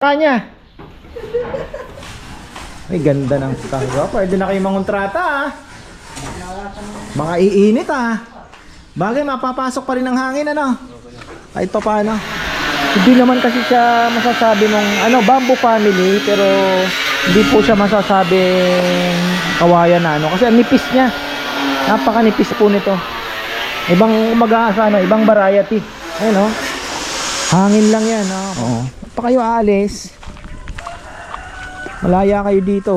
Kanya. Ay, ganda ng tangga. Pwede na kayo mangontrata ah. Mga iinit ah. Bagay, mapapasok pa rin ng hangin ano. Kahit pa paano. Hindi naman kasi siya masasabi nung bamboo family, pero hindi po siya masasabing kawayan na ano. Kasi ang nipis niya. Napakanipis po nito. Ibang mag-aasa ibang variety. Ayun oh. Hangin lang yan oh. Oo. Pa kayo aalis, malaya kayo dito.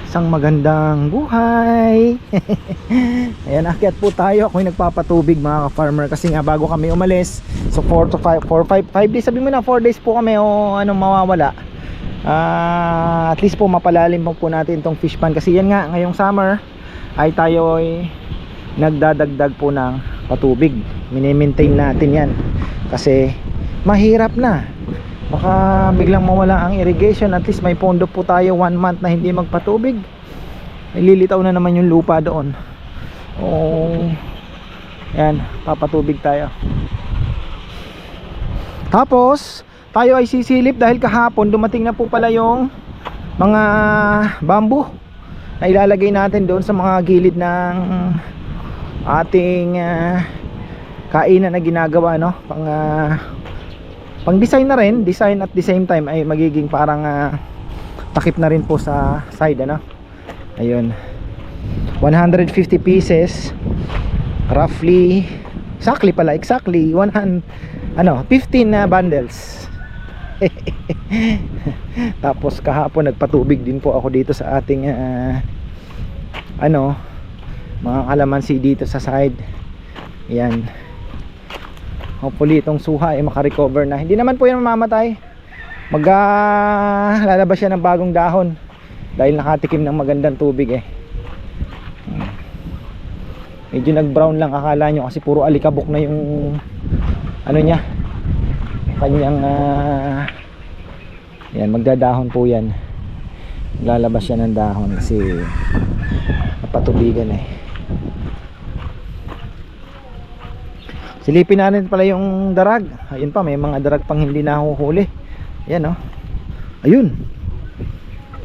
Isang magandang buhay. Ayan, akyat po tayo. Ako'y nagpapatubig mga ka-farmer kasi nga bago kami umalis. So 4 days, sabi mo na 4 days po kami o mawawala. At least po mapalalim po natin tong fish pan kasi yan nga ngayong summer ay tayo ay nagdadagdag po ng patubig. Mini-maintain natin yan kasi mahirap na, baka biglang mawala ang irrigation. At least may pondo po tayo 1 month na hindi magpatubig. Ililitaw na naman yung lupa doon. Yan, papatubig tayo. Tapos tayo ay sisilip dahil kahapon dumating na po pala yung mga bamboo na ilalagay natin doon sa mga gilid ng ating kainan na ginagawa pang design na rin, design at the same time ay magiging parang takip na rin po sa side ayun, 150 pieces roughly, exactly 15 bundles. Tapos kahapon nagpatubig din po ako dito sa ating mga kalamansi dito sa side. Yan, hopefully itong suha ay makarecover na. Hindi naman po yan mamamatay. Lalabas siya ng bagong dahon dahil nakatikim ng magandang tubig Medyo nag brown lang akala nyo kasi puro alikabok na yung niya, kanyang yan, magdadahon po yan. Lalabas siya ng dahon kasi napatubigan Silipin natin pala yung darag. Ayun pa, may mga darag pang hindi nahuhuli. Ayan ayun.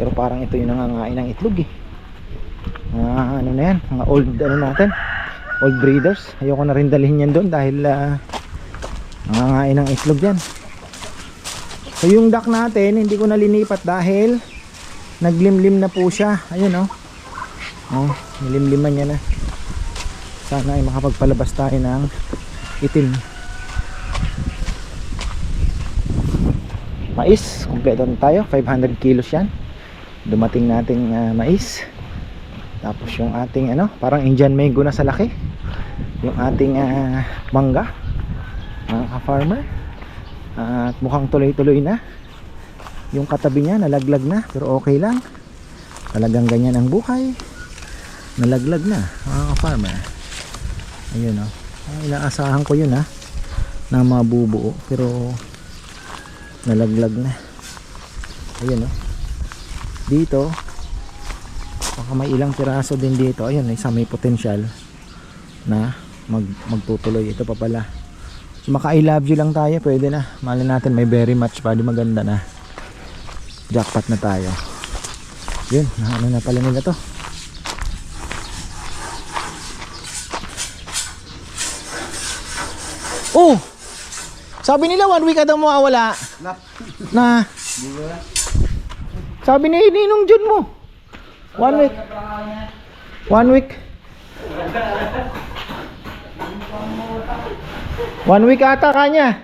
Pero parang ito yung nangangain ng itlog na yan, mga old natin, old breeders. Ayoko na rin dalhin yan doon dahil nangangain ng itlog yan. So yung duck natin hindi ko nalinipat dahil naglimlim na po siya. Ayun nilimliman niya na. Sana ay makapagpalabas tayo ng itim. Mais, kompleto na tayo, 500 kilos yan. Dumating nating mais. Tapos yung ating parang Indian mango na sa laki. Yung ating mangga, mga ka-farmer. At mukhang tuloy-tuloy na. Yung katabi niya nalaglag na, pero okay lang. Talagang ganyan ang buhay. Nalaglag na, mga ka-farmer. Ayun inaasahan ko yun na mabubuo, pero nalaglag na. Ayun dito baka may ilang piraso din dito. Ayun, isa may potential na magtutuloy. Ito pa pala. So, maka I love you lang tayo, pwede na. Malay natin may very much pa, di maganda na. Jackpot na tayo. Yun, na pala nila to. Oh! Sabi nila 1 week daw mawawala. Na. Sabi ni Ninong Jun mo. 1 week. 1 week. 1 week ata kanya.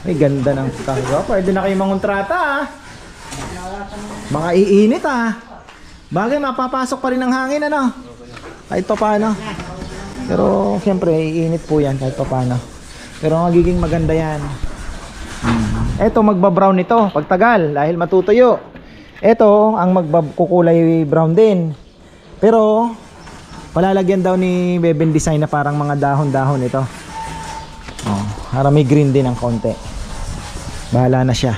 Ay, ganda ng tangga. Pwede na kayo mangontrata Mga iinit Bagay, mapapasok pa rin ng hangin kahit pa paano. Pero siyempre iinit po yan kahit pa paano. Pero magiging maganda yan. Eto, magbabrown ito pagtagal dahil matutuyo. Eto ang magkukulay brown din. Pero palalagyan daw ni Beben Design na parang mga dahon-dahon ito. Para may green din ng konti. Bahala na siya.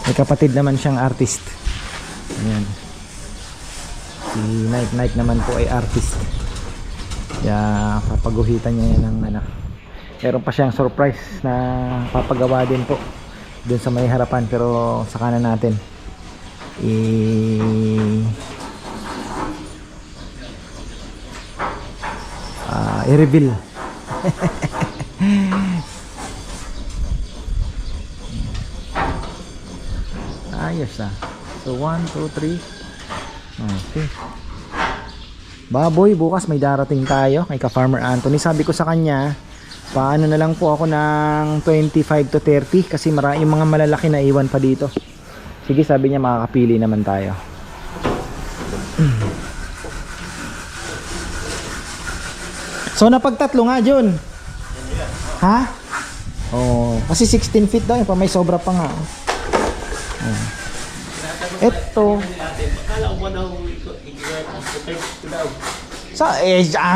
May kapatid naman siyang artist. Ayan. Si Nike naman po ay artist. Kaya papaguhitan niya yan ng ano. Meron pa siyang surprise na papagawa din po dun sa may harapan, pero sa kanan natin i-reveal. Ayos ah. So 1, 2, 3. Okay. Baboy, bukas may darating tayo kay ka-Farmer Anthony. Sabi ko sa kanya, paano na lang po ako ng 25 to 30 kasi yung mga malalaki na iwan pa dito. Sige, sabi niya, makakapili naman tayo. So napagtatlo nga, Jun. Ha? Oh, kasi 16 feet daw, pa may sobra pa nga. Oh. Ito.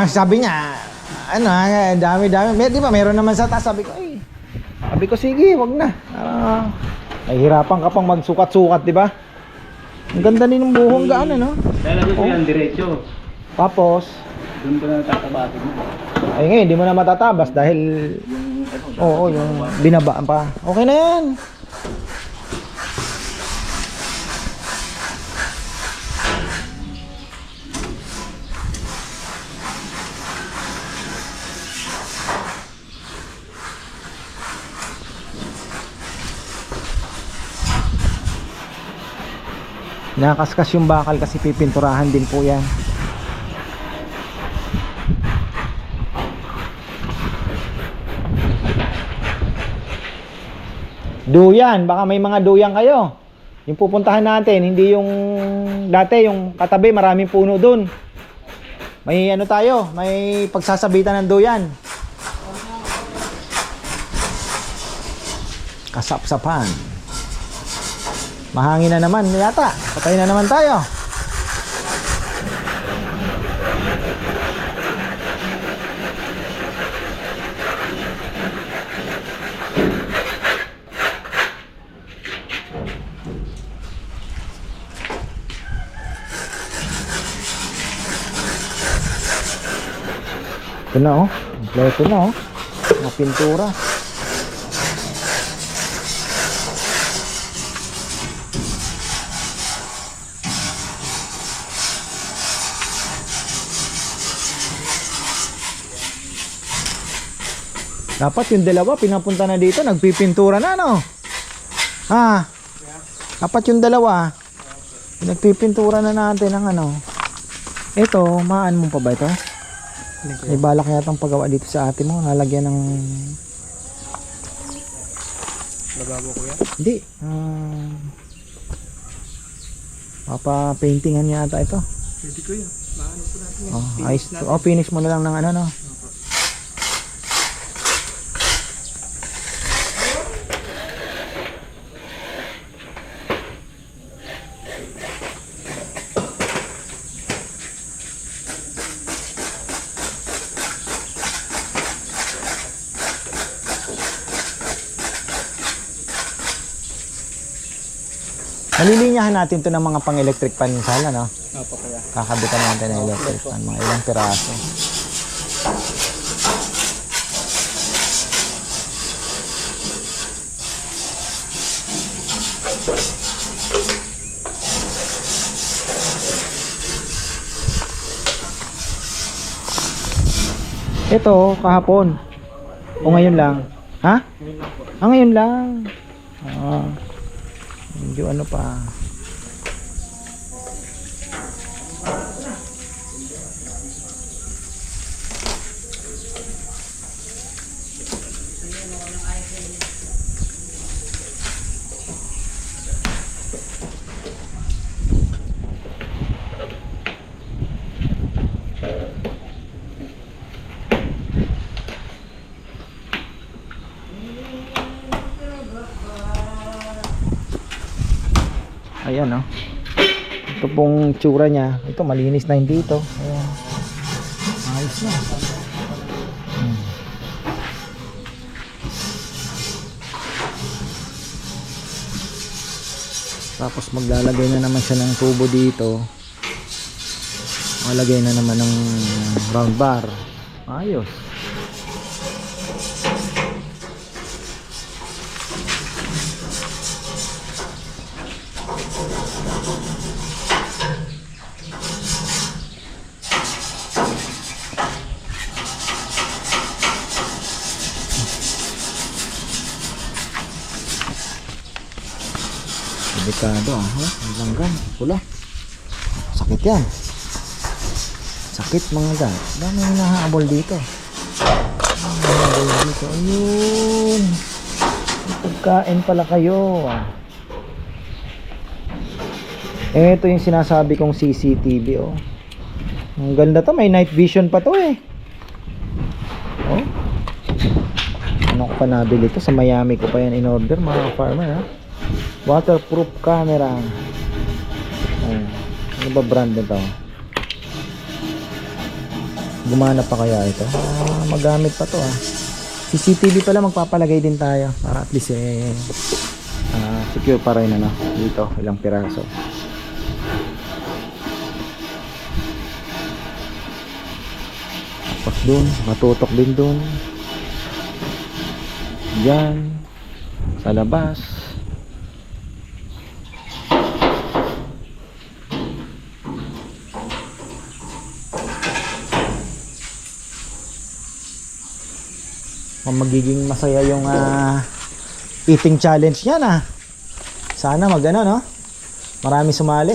Sabi niya, ano, dami-dami. Di ba, meron naman sa taas. Sabi ko, sige, wag na. Nahihirapan ka pang magsukat-sukat, di ba? Ang ganda din ng buhong gaan, ano? Dahil ko yan, diretso. Tapos, doon ko na tatabatin mo. Ay ngayon, hindi mo na matatabas dahil oo, yung binabaan pa. Okay na yan. Nakaskas yung bakal kasi pipinturahan din po yan. Duyan, baka may mga duyan kayo. Yung pupuntahan natin, hindi yung dati, yung katabi, maraming puno dun. May ano tayo, may pagsasabitan ng duyan. Kasapsapan. Mahangin na naman yata. Patay na naman tayo. Ito na oh. Kompleto na oh. Mga pintura. Dapat yung dalawa pinapunta na dito, nagpipintura na, no? Ha? Dapat yung dalawa nagpipintura na natin ang ano. Ito, maan mo pa ba ito? May balak yata ang paggawa dito sa ate mo, lalagyan ng Lababo ko yan? Hindi. Papa-paintingan yata ito. Hindi ko yan. Maano po natin yan. Oh, ayos. Oh, finish mo na lang ng ano, no? Nalilinyahan natin to ng mga pang-electric pan sana, no? Opo, kaya. Kakabitan natin ng electric pan, mga ilang piraso. Ito, kahapon. O ngayon lang? Ha? Ngayon lang. Medyo ano pa. Ayan, no? Ito pong tsura niya. Ito malinis na hindi ito. Ayan. Ayos na. Tapos maglalagay na naman siya ng tubo dito. Malagay na naman ng round bar. Ayos. Delikado ah. Oh, ang langgam. Pula. Sakit yan. Sakit mga gan. Dami yung nahahabol dito. Nahahabol dito. Ayun. Pagkain pala kayo. Ito yung sinasabi kong CCTV oh. Ang ganda to. May night vision pa to eh. Oh. Ano ko pa nabili to? Sa Miami ko pa yan in order mga farmer ha. Waterproof camera. Oh. Ano ba brand nito? Gumana pa kaya ito? Magamit pa to ah. CCTV pala magpapalagay din tayo para at least secure pa rin ano dito ilang piraso. Tapos dun matutok din dun. Diyan sa labas. Magiging masaya yung eating challenge niyan ah. Sana magano no? Marami sumali.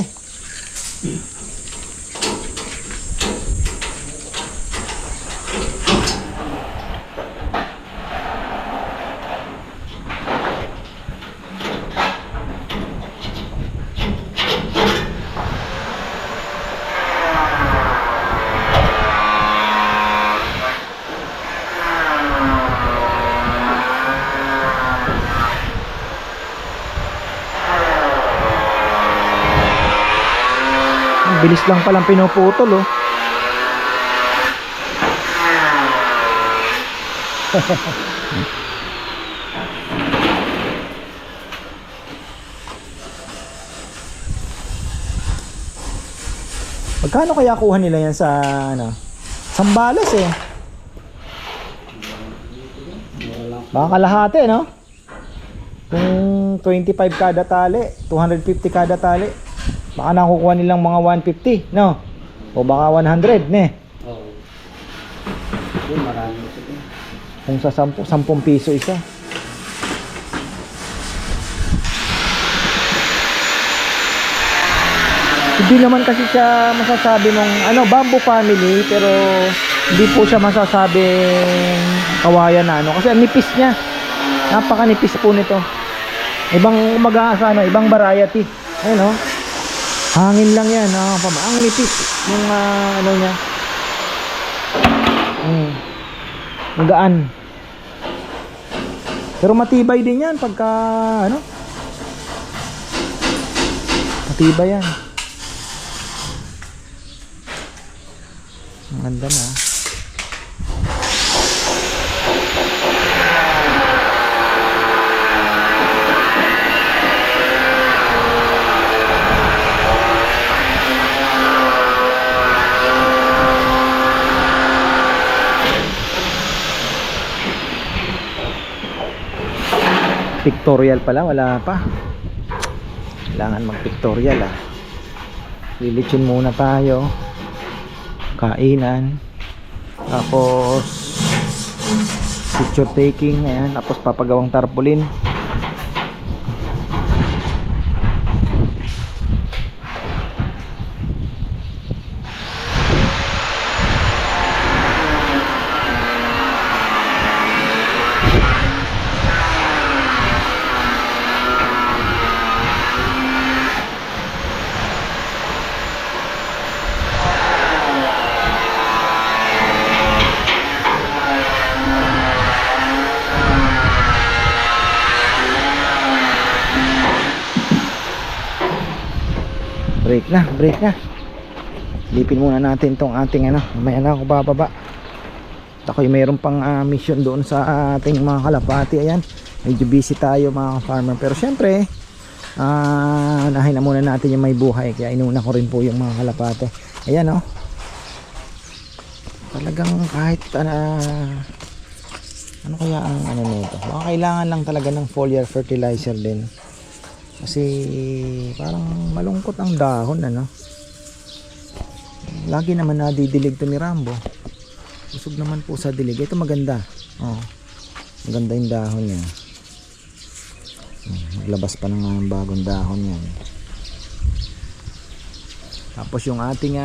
Bilis lang palang pinuputol oh. Magkano kaya kuha nila yan sa ano? Sambales eh. Baka kalahati no? Kung 25 kada tali, 250 kada tali. Baka nakukuha nilang mga 150, no? O baka 100, ne? Oo. Yun, marami ito. Kung sa 10 piso isa. Hindi naman kasi siya masasabi nung ano, bamboo family, pero hindi po siya masasabing kawayan na ano. Kasi ang nipis niya. Napakanipis po nito. Ibang mag-aasa, no? Ibang variety. Ayun, no? Hangin lang yan, ang nipis yung ano niya. Magaan. Pero matibay din yan pagka ano. Matibay yan. Ang ganda na. Pictorial pala, wala pa. Kailangan mag-pictorial ah. Lilitsin muna tayo. Kainan. Tapos picture taking, ayan. Tapos papagawang tarpaulin. Break na. Lipin muna natin tong ating ano, mamaya na ako bababa. Ako'y mayroon pang mission doon sa ating mga kalapati. Ayan, medyo busy tayo mga farmer, pero syempre nahin na muna natin yung may buhay, kaya inuna ko rin po yung mga kalapati. Ayan oh. talagang kahit ano kaya ang ano nito, baka kailangan lang talaga ng foliar fertilizer din kasi parang malungkot ang dahon ano. Lagi naman nadidilig to ni Rambo, usog naman po sa dilig. Ito maganda, oh, maganda yung dahon niya. Maglabas pa ng bagong dahon yan. Tapos yung ating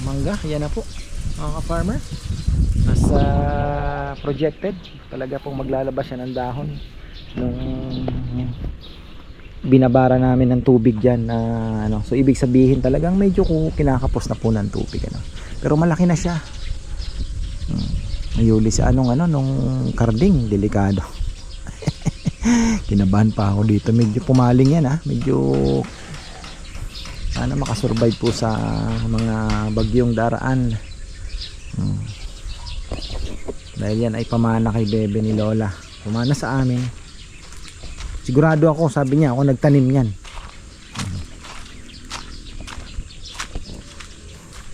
mangga, yan na po mga ka-farmer, nasa projected talaga pong maglalabas siya ng dahon nung binabara namin ng tubig dyan na ano. So ibig sabihin talagang medyo kinakapos na po ng tubig ano. Pero malaki na siya. Mayuli sa nung karding, delikado. Kinabahan pa ako dito, medyo pumaling yan medyo sana makasurvive po sa mga bagyong daraan. Dahil yan ay pamana kay bebe ni Lola, pumana sa amin. Sigurado ako, sabi niya ako nagtanim yan.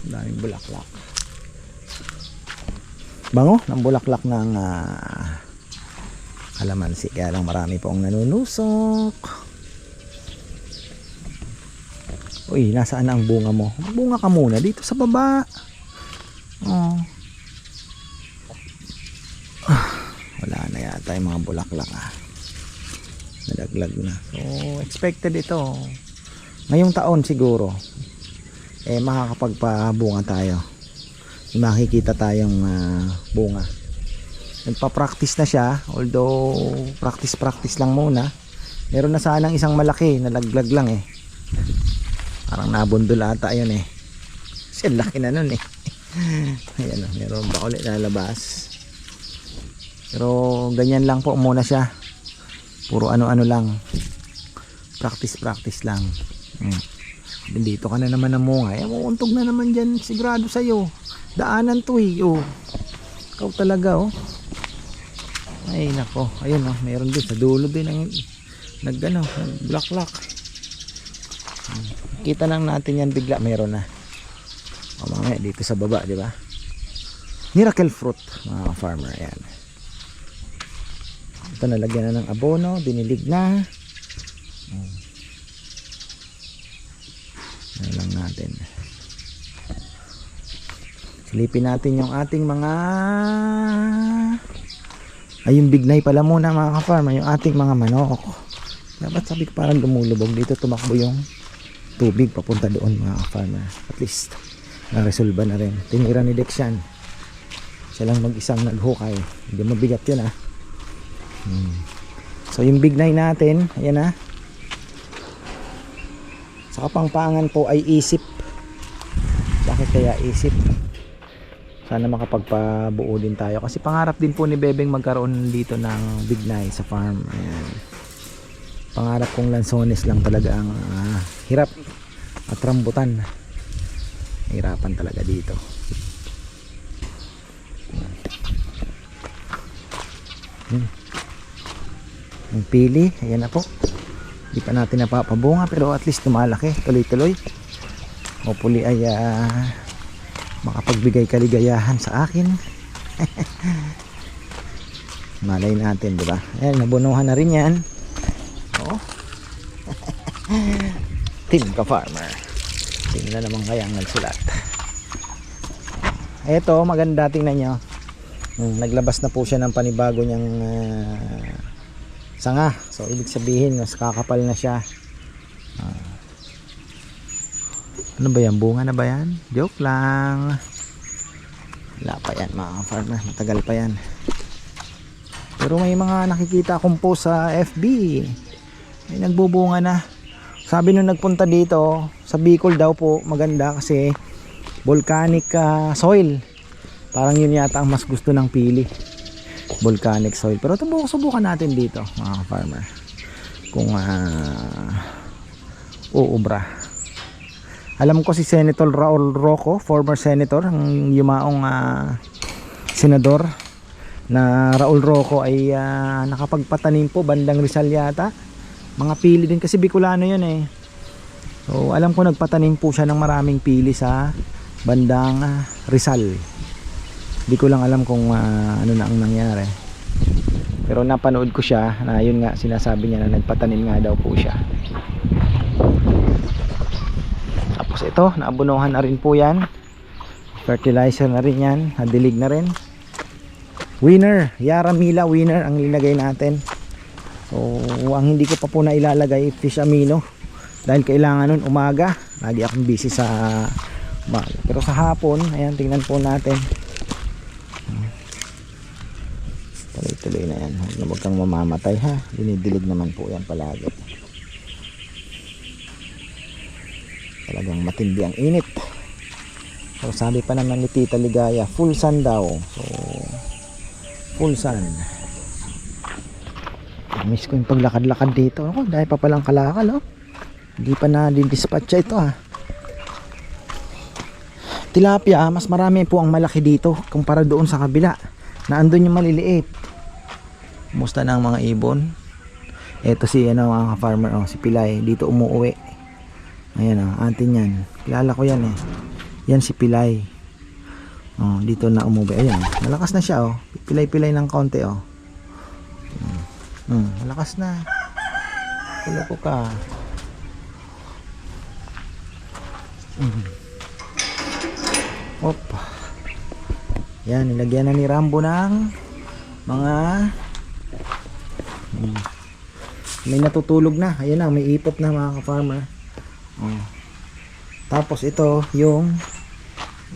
Daming bulaklak, bango ng bulaklak ng kalamansi, kaya lang marami po ang nanunusok. Uy, nasaan na ang bunga mo? Bunga ka muna dito sa baba. Oh. Wala na yata yung mga bulaklak nalaglag na. So expected ito ngayong taon siguro makakapagpabunga tayo, makikita tayong bunga. Nagpa-practice na siya, although practice lang muna. Meron na sanang isang malaki, nalaglag lang parang nabundol ata yun kasi laki na nun ayan meron pa ulit lalabas. Pero ganyan lang po muna siya, puro ano lang, practice lang. Dito ka na naman ng munga, uuntog na naman dyan, sigurado sa'yo, daanan to ikaw talaga ay nako, ayun meron din sa dulo din ang nagbulaklak. Kita lang natin yan bigla, meron na mamaya dito sa baba, di ba? Miracle fruit mga farmer. Ayan, ito nalagyan na ng abono, dinilig na. Ayan lang natin, silipin natin yung ating mga yung bignay pala muna mga ka-farmer, yung ating mga manok. Dapat sabi ko parang lumulubog dito, tumakbo yung tubig papunta doon mga farmer. At least na-resolve na rin. Tinira ni Dex yan, siya lang mag-isang naghukay, hindi mabigat yun So yung bignay natin, ayan sa kapangpangan po ay isip. Bakit kaya isip? Sana makapagpabuo din tayo kasi pangarap din po ni Bebeng magkaroon dito ng bignay sa farm. Ayan. Pangarap kong lansones lang talaga ang hirap at rambutan. Hirapan talaga dito. Yung pili, ayan na po. Hindi pa natin napapabunga pero at least tumalaki, tuloy-tuloy. Hopefully ay makapagbigay kaligayahan sa akin. Malay natin, di ba? Ayan, nabunuhan na rin yan. Team ka-farmer, tingnan naman kaya ang nagsulat. Eto, maganda, tingnan nyo. Naglabas na po siya ng panibago niyang sanga. So ibig sabihin mas kakapal na siya. Ano ba yan? Bunga na ba yan? Joke lang. Wala pa yan mga farmer, matagal pa yan. Pero may mga nakikita akong post sa FB, may nagbubunga na. Sabi nung nagpunta dito sa Bicol daw po, maganda kasi volcanic soil. Parang yun yata ang mas gusto ng pili, volcanic soil. Pero subukan natin dito mga farmer kung uubra. Alam ko si Senator Raul Roco, former senator, ang yumaong senador na Raul Roco ay nakapagpatanim po bandang Rizal yata. Mga pili din kasi Bicolano yun So alam ko nagpatanim po siya ng maraming pili sa bandang Rizal. Di ko lang alam kung ano na ang nangyari. Pero napanood ko siya na yun nga, sinasabi niya na nagpatanim nga daw po siya. Tapos ito, naabunuhan na rin po yan. Fertilizer na rin yan, nadilig na rin. Winner, Yaramila winner ang ilagay natin. So ang hindi ko pa po na ilalagay fish amino, dahil kailangan nun umaga. Lagi akong busy sa umaga. Pero sa hapon, ayan, tingnan po natin. Tuloy-tuloy na yan. Huwag kang mamamatay ha. Dinidilig naman po yan palagi. Talagang matindi ang init. So sabi pa naman ni Tita Ligaya, full sun daw. So full sun. Miss ko yung paglakad-lakad dito. Ako, dahil pa palang kalakal, oh. Hindi pa na didispatcha ito, ha. Tilapia, mas marami po ang malaki dito kumpara doon sa kabila. Na andun yung maliliit. Kumusta na ang mga ibon? Ito si mga farmer, oh, si Pilay. Dito umuuwi. Ayan, oh, atin yan. Kilala ko yan, eh. Yan si Pilay. Oh, dito na umuwi. Ayan, malakas na siya, oh. Pilay-pilay ng konti, oh. Malakas na. Kulo ko ka. Op. Yan, nilagyan na ni Rambo ng mga may natutulog na. Ayan na, may ipot na mga ka-farmer. Tapos ito yung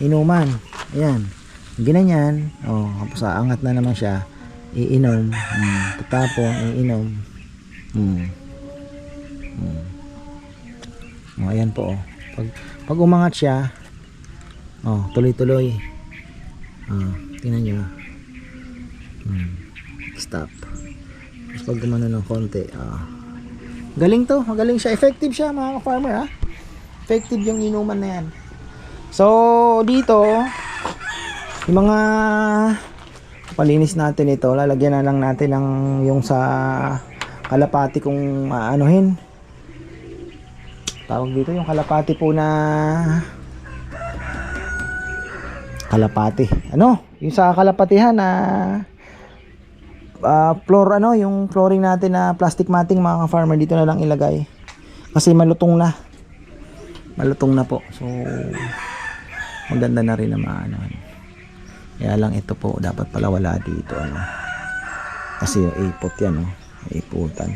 inuman. Ayan, ginanyan. Tapos aangat na naman siya. Iinom, tatapon, iinom. Ayan po, oh. Pag umangat siya, tuloy-tuloy. Tingnan nyo. Stop. Tapos pag gumano ng konti, galing to, magaling siya. Effective siya mga farmer, ha. Effective yung inuman na yan. So dito, yung mga palinis natin ito, lalagyan na lang natin ng yung sa kalapati kung aanuhin. Tawag dito yung kalapati po na kalapati. Yung sa kalapatihan na floor, yung flooring natin na plastic matting mga farmer, dito na lang ilagay. Kasi malutong na. Malutong na po. So maganda na rin na maanohan. Kaya lang ito po dapat pala wala dito, kasi yung ipot yan, iputan.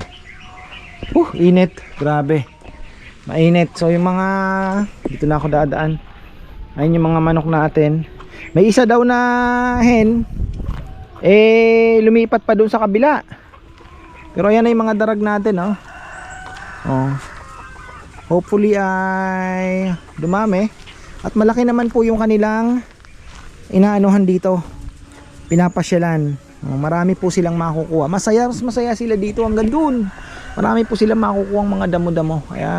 Init, grabe, mainit. So yung mga dito na ako dadaan, ayun yung mga manok natin. May isa daw na hen lumipat pa doon sa kabila, pero ayan na yung mga darag natin, hopefully ay dumami at malaki naman po yung kanilang inaanuhan dito, pinapasyalan. Marami po silang makukuha. Masaya sila dito hanggang dun. Marami po silang makukuha ang mga damo-damo. Kaya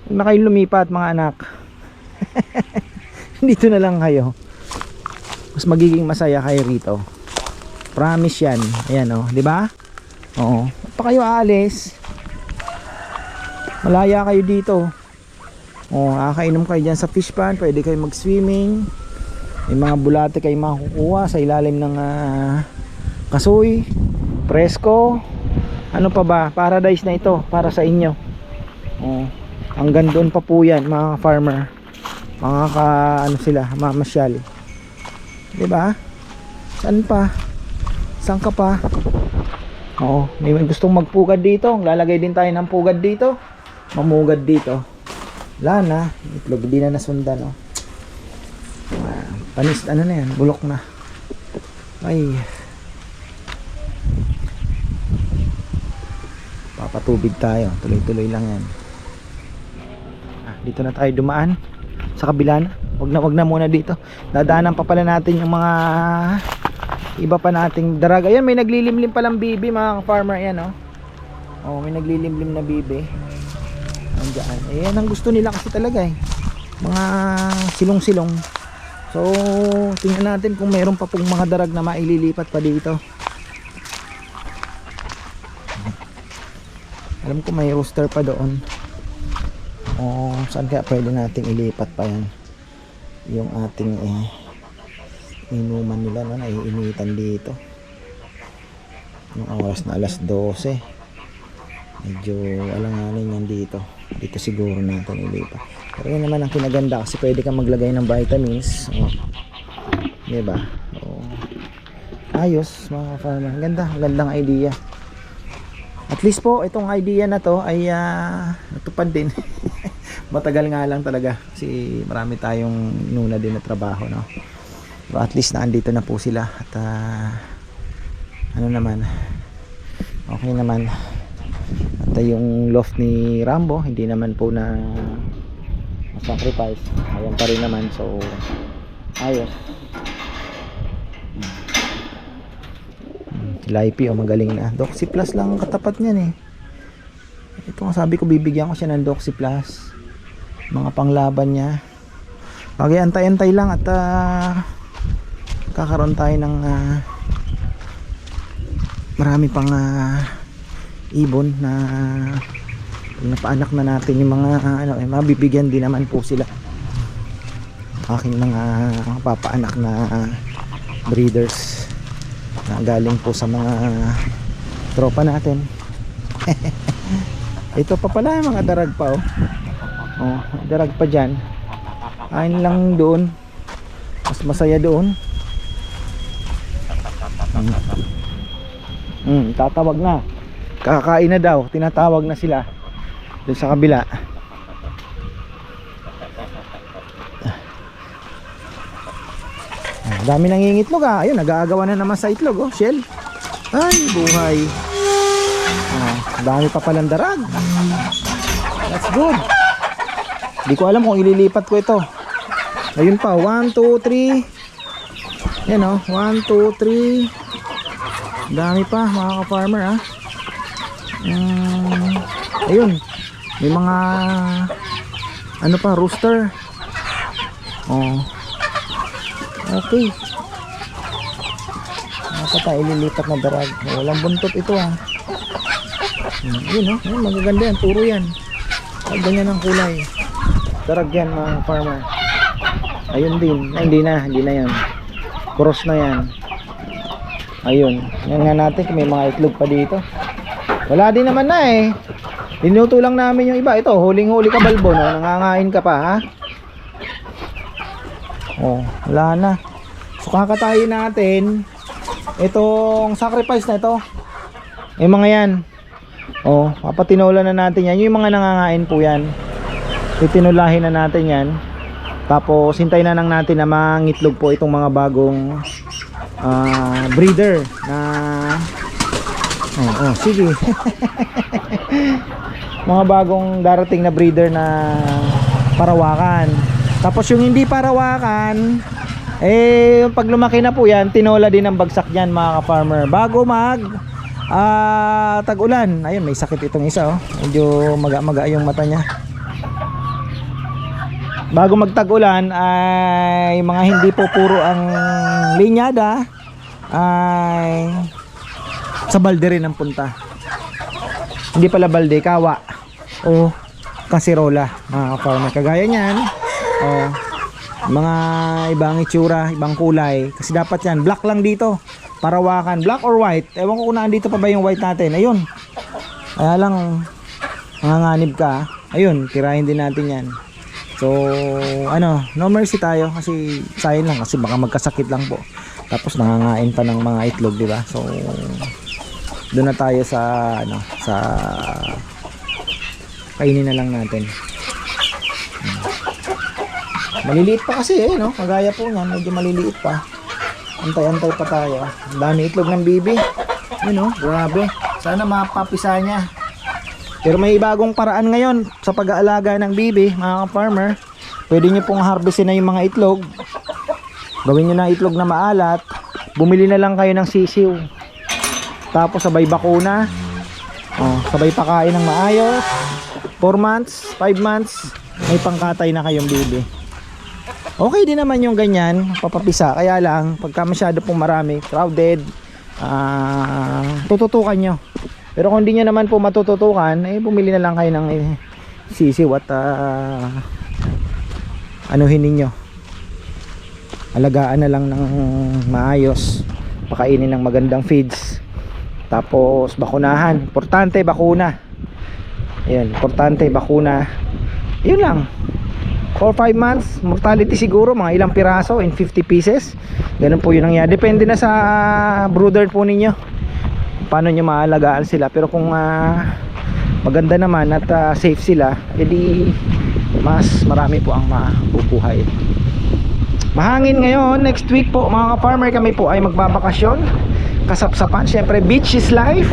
huwag na kayong lumipat mga anak. Dito na lang kayo. Mas magiging masaya kayo rito. Promise yan. Ayan, di ba? Oo. Pa kayo aalis, malaya kayo dito. Kakainom kayo dyan sa fish pond. Pwede kayo mag-swimming. May mga bulate kayo makukuha sa ilalim ng kasoy, presko. Ano pa ba? Paradise na ito para sa inyo. Hanggang doon pa po yan mga farmer. Mga sila, mamasyal. Diba? Saan pa? Saan ka pa? May gustong magpugad dito. Lalagay din tayo ng pugad dito. Mamugad dito. Wala na. Itlog di na nasundan, panis, na yan, bulok na. Ay, papatubig tayo, tuloy-tuloy lang yan. Dito na tayo dumaan sa kabila na. Wag na muna dito. Dadaanan pa pala natin yung mga iba pa nating darag. Ayan, may naglilimlim palang bibi mga farmer. Ayan, may naglilimlim na bibi. Andiyan. Ayan ang gusto nila kasi talaga, mga silong-silong. So tingnan natin kung mayroon pa pong mga darag na maililipat pa dito. Alam ko may rooster pa doon. Saan kaya pwede nating ilipat pa yan yung ating inuman nila na naiinitan dito. Yung oras na alas 12. Medyo alanganin yan dito. Dito siguro natin ilipat. Pero yun naman ang kinaganda kasi pwede kang maglagay ng vitamins. Diba? Ayos mga farmer. Gandang idea. At least po itong idea na to ay natupad din. Matagal nga lang talaga kasi marami tayong nuna din na trabaho, no? Pero at least naandito na po sila at ano naman, okay naman. At yung loft ni Rambo hindi naman po na sacrifice, ayan pa rin naman, so ayos. Lipi magaling na. Doxy Plus lang ang katapat niyan eh. Ito nga sabi ko, bibigyan ko siya ng Doxy Plus. Mga panglaban niya. Okay, antay-antay lang at kakaroon tayo ng marami pang ibon na napaanak na natin yung mga mabibigyan din naman po sila. Aking mga papaanak na breeders na galing po sa mga tropa natin. Ito pa pala yung mga darag pa darag pa dyan. Ayun lang doon, mas masaya doon. Tatawag na, kakain na daw, tinatawag na sila doon sa kabila. Dami nangingitlog ayun, nag-aagawan na naman sa itlog shell. Ay buhay. Dami pa palang darag. That's good. Di ko alam kung ililipat ko ito. Ayun pa, 1, 2, 3. Yan 1, 2, 3. Dami pa mga ka-farmer ayun, may mga ano pa, rooster. Okay. Nakata ililipat na darag. Walang buntot ito yun magaganda yan, puro yan. Ganyan ang kulay. Darag yan mga farmer. Ayun din. Hindi na yan. Cross na yan. Ayun. Yan nga natin kung may mga itlog pa dito. Wala din naman na Dinuto lang namin yung iba. Ito, huling-huli ka balbo, nangangain ka pa wala na. So kakatayin natin itong sacrifice na ito. Yung mga yan. Papatinola na natin yan. Yung mga nangangain po yan. Titinulahin na natin yan. Tapos hintayin na lang natin na mangitlog po itong mga bagong breeder na sige. Mga bagong darating na breeder na parawakan. Tapos yung hindi parawakan, pag lumaki na po yan, tinola din ang bagsak yan mga ka-farmer. Bago mag tag-ulan. Ayun, may sakit itong isa medyo maga-maga yung mata niya. Bago magtag-ulan ay mga hindi po puro ang linyada, ay sa balde rin ang punta. Hindi pala balde, kawa o kasirola mga ka-farmer. Kagaya niyan mga ibang itsura, ibang kulay. Kasi dapat yan, black lang dito. Parawakan, black or white. Ewan ko kung naandito pa ba yung white natin. Ayun. Kaya lang nanganganib ka. Ayun, tirahin din natin yan. So, no mercy tayo kasi sayang lang kasi baka magkasakit lang po. Tapos nangangain pa ng mga itlog, di ba? So, doon na tayo sa sa kainin na lang natin. Maliliit pa kasi kagaya po niyan, medyo maliliit pa. Antay-antay pa tayo. Ang dami itlog ng bibi. Grabe. Sana mapapisa niya. Pero may bagong paraan ngayon sa pag-aalaga ng bibi, mga farmer. Pwede nyo pong harvestin na yung mga itlog. Gawin nyo na itlog na maalat. Bumili na lang kayo ng sisiw. Tapos sabay bakuna. Sabay pakain ng maayos. 4 months, 5 months, may pangkatay na kayong bibi. Okay din naman yung ganyan, papapisa. Kaya lang, pagka masyado pong marami, crowded, tututukan nyo. Pero kung hindi nyo naman po matututukan, bumili na lang kayo ng sisiw at anuhin ninyo. alagaan na lang ng maayos, pakainin ng magandang feeds, tapos bakunahan. Importante bakuna. Ayan, importante bakuna. Yun lang. 4-5 months mortality siguro, mga ilang piraso in 50 pieces. Ganun po yun nangyari. Depende na sa brooder po ninyo paano nyo maalagaan sila. Pero kung maganda naman at safe sila, edi mas marami po ang mabubuhay. Mahangin ngayon. Next week po mga ka-farmer, kami po ay magbabakasyon. Kasapsapan, syempre beach is life,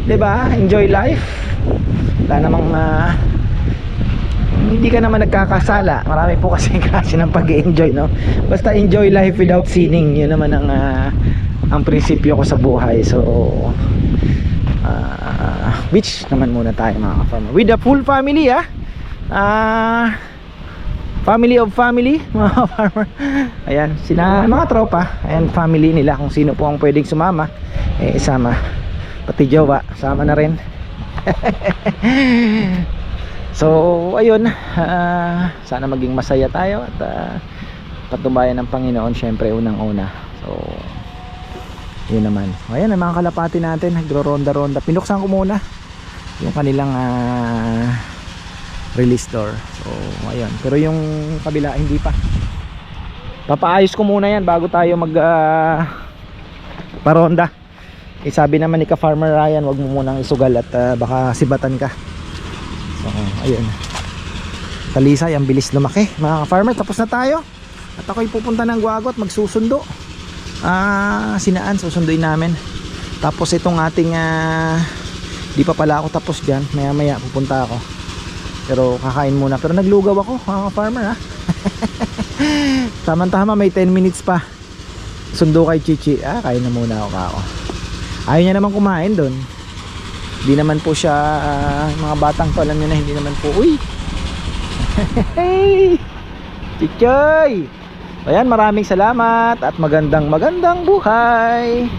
'di ba? Enjoy life. Wala namang hindi ka naman nagkakasala. Marami po kasi ng pag-enjoy, no? Basta enjoy life without sinning. Yun naman ang prinsipyo ko sa buhay. So beach naman muna tayo mga ka-farmer with the full family, family of family mga ka-farmer. Ayan, mga tropa. Ayan, family nila. Kung sino po ang pwedeng sumama, isama. Pati jowa, sama na rin. So ayun, sana maging masaya tayo at patubayan ng Panginoon syempre unang-una. So yun naman. Ayan ang mga kalapati natin, nagro-ronda-ronda. Pinuksan ko muna yung kanilang release door. So ayun, pero yung kabila hindi pa. Papaayos ko muna yan bago tayo mag paronda. Sabi naman ni ka-farmer Ryan, wag mo munang isugal at baka sibatan ka. So, ayun. Talisay, ang bilis lumaki mga ka-farmer. Tapos na tayo. At ako'y pupunta ng Guagot, magsusundo. Sinaan, susunduin namin. Tapos itong ating di pa pala ako tapos dyan. Maya maya pupunta ako. Pero kakain muna. Pero naglugaw ako mga ka-farmer, Tama-tama, may 10 minutes pa. Sundo kay Chichi. Kain na muna ako. Ayaw niya naman kumain doon. Hindi naman po siya mga batang to, alam nyo na, hindi naman po. Uy! Hey! Chichoy! Ayan, maraming salamat at magandang buhay!